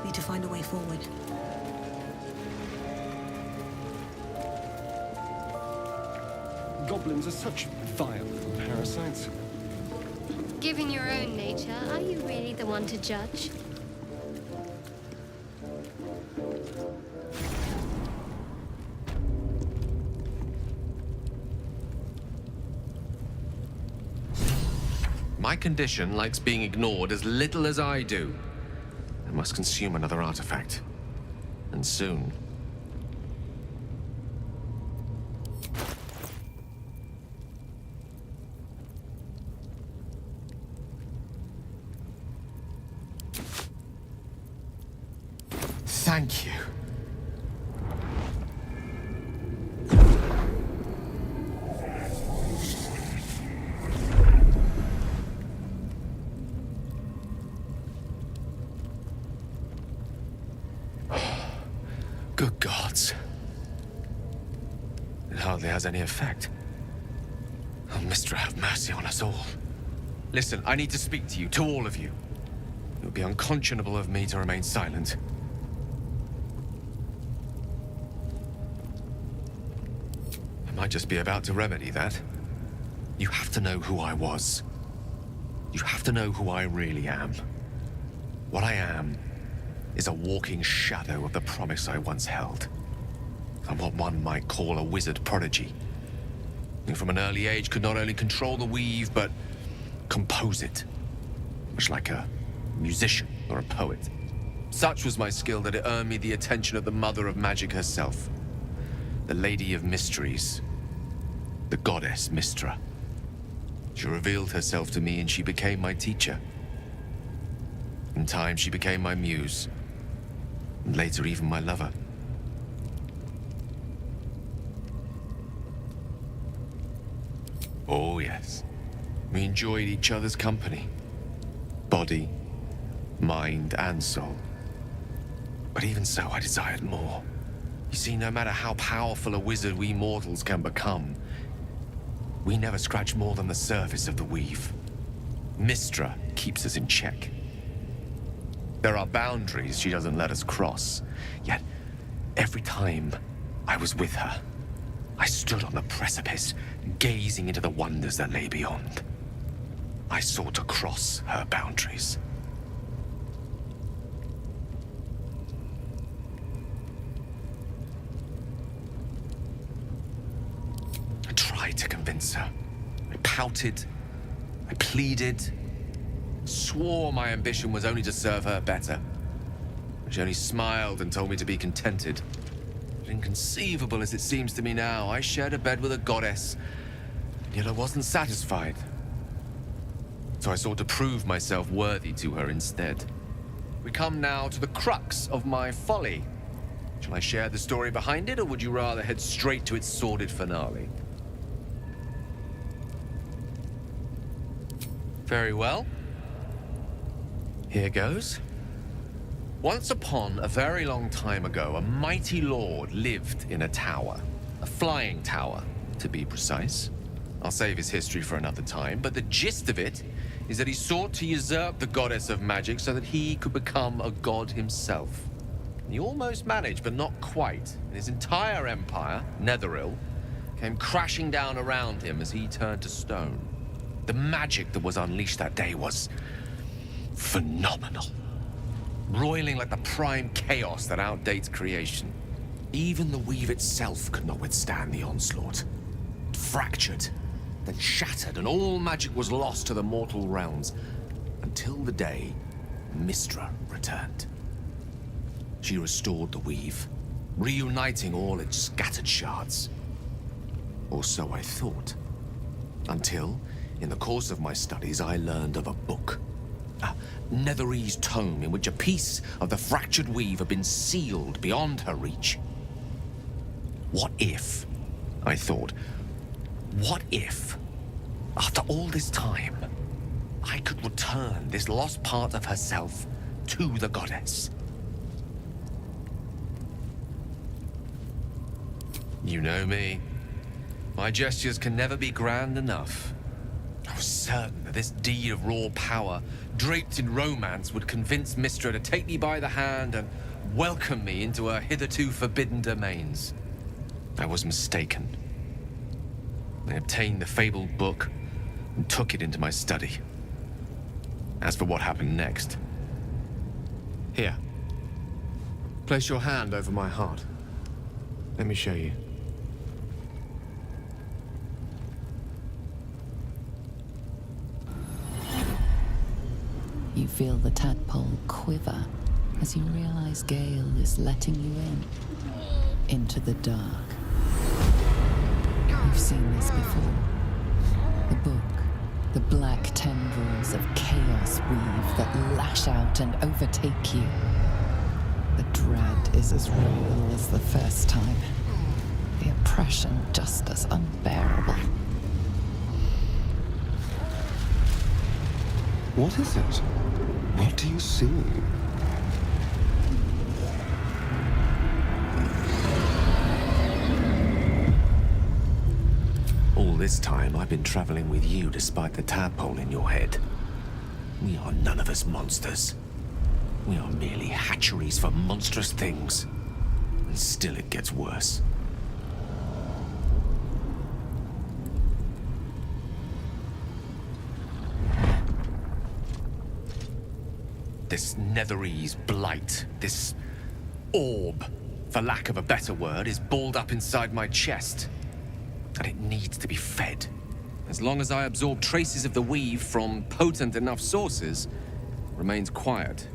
Need to find a way forward. Goblins are such vile little parasites. Given your own nature, are you really the one to judge? My condition likes being ignored as little as I do. I must consume another artifact. And soon. Thank you. Good gods. It hardly has any effect. Oh, Mistra, have mercy on us all. Listen, I need to speak to you, to all of you. It would be unconscionable of me to remain silent. I might just be about to remedy that. You have to know who I was. You have to know who I really am. What I am is a walking shadow of the promise I once held. I'm what one might call a wizard prodigy. Who from an early age could not only control the weave, but compose it. Much like a musician or a poet. Such was my skill that it earned me the attention of the mother of magic herself. The Lady of Mysteries. The goddess Mistra. She revealed herself to me and she became my teacher. In time, she became my muse. And later, even my lover. Oh, yes. We enjoyed each other's company. Body, mind, and soul. But even so, I desired more. You see, no matter how powerful a wizard we mortals can become, we never scratch more than the surface of the weave. Mistra keeps us in check. There are boundaries she doesn't let us cross. Yet, every time I was with her, I stood on the precipice, gazing into the wonders that lay beyond. I sought to cross her boundaries. I tried to convince her. I pouted. I pleaded. Swore my ambition was only to serve her better. She only smiled and told me to be contented. But inconceivable as it seems to me now, I shared a bed with a goddess, yet I wasn't satisfied. So I sought to prove myself worthy to her instead. We come now to the crux of my folly. Shall I share the story behind it, or would you rather head straight to its sordid finale? Very well. Here goes. Once upon a very long time ago, a mighty lord lived in a tower. A flying tower, to be precise. I'll save his history for another time, but the gist of it is that he sought to usurp the goddess of magic so that he could become a god himself. He almost managed, but not quite. And his entire empire, Netheril, came crashing down around him as he turned to stone. The magic that was unleashed that day was phenomenal. Roiling like the prime chaos that outdates creation. Even the weave itself could not withstand the onslaught. It fractured, then shattered, and all magic was lost to the mortal realms. Until the day Mistra returned. She restored the weave, reuniting all its scattered shards. Or so I thought. Until, in the course of my studies, I learned of a book. A Netherese tome in which a piece of the fractured weave had been sealed beyond her reach. What if, I thought, what if, after all this time, I could return this lost part of herself to the goddess? You know me. My gestures can never be grand enough. I was certain that this deed of raw power, draped in romance, would convince Mistra to take me by the hand and welcome me into her hitherto forbidden domains. I was mistaken. I obtained the fabled book and took it into my study. As for what happened next... Here. Place your hand over my heart. Let me show you. You feel the tadpole quiver as you realize Gale is letting you into the dark. You've seen this before. The book, the black tendrils of chaos weave that lash out and overtake you. The dread is as real as the first time. The oppression just as unbearable. What is it? What do you see? All this time, I've been traveling with you despite the tadpole in your head. We are none of us monsters. We are merely hatcheries for monstrous things. And still it gets worse. This Netherese blight, this orb, for lack of a better word, is balled up inside my chest. And it needs to be fed. As long as I absorb traces of the weave from potent enough sources, it remains quiet.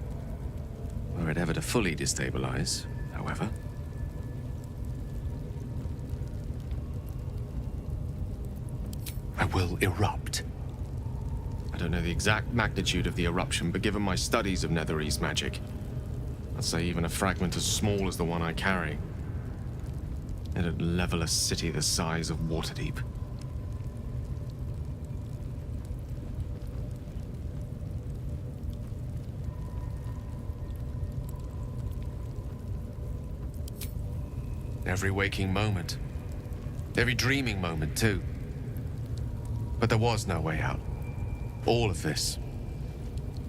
Were it ever to fully destabilize, however. I will erupt. I don't know the exact magnitude of the eruption, but given my studies of Netherese magic, I'd say even a fragment as small as the one I carry, it'd level a city the size of Waterdeep. Every waking moment. Every dreaming moment, too. But there was no way out. All of this.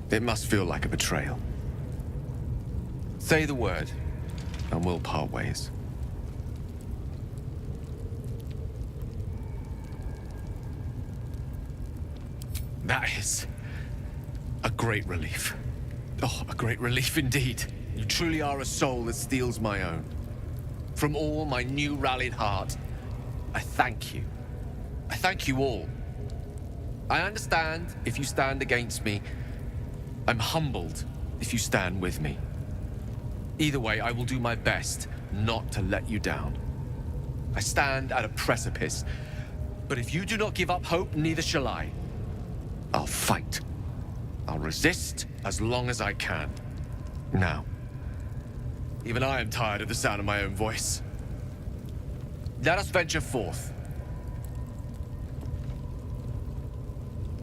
It must feel like a betrayal. Say the word, and we'll part ways. That is a great relief. Oh, a great relief indeed. You truly are a soul that steals my own. From all my new rallied heart, I thank you. I thank you all. I understand if you stand against me. I'm humbled if you stand with me. Either way, I will do my best not to let you down. I stand at a precipice, but if you do not give up hope, neither shall I. I'll fight. I'll resist as long as I can. Now, even I am tired of the sound of my own voice. Let us venture forth.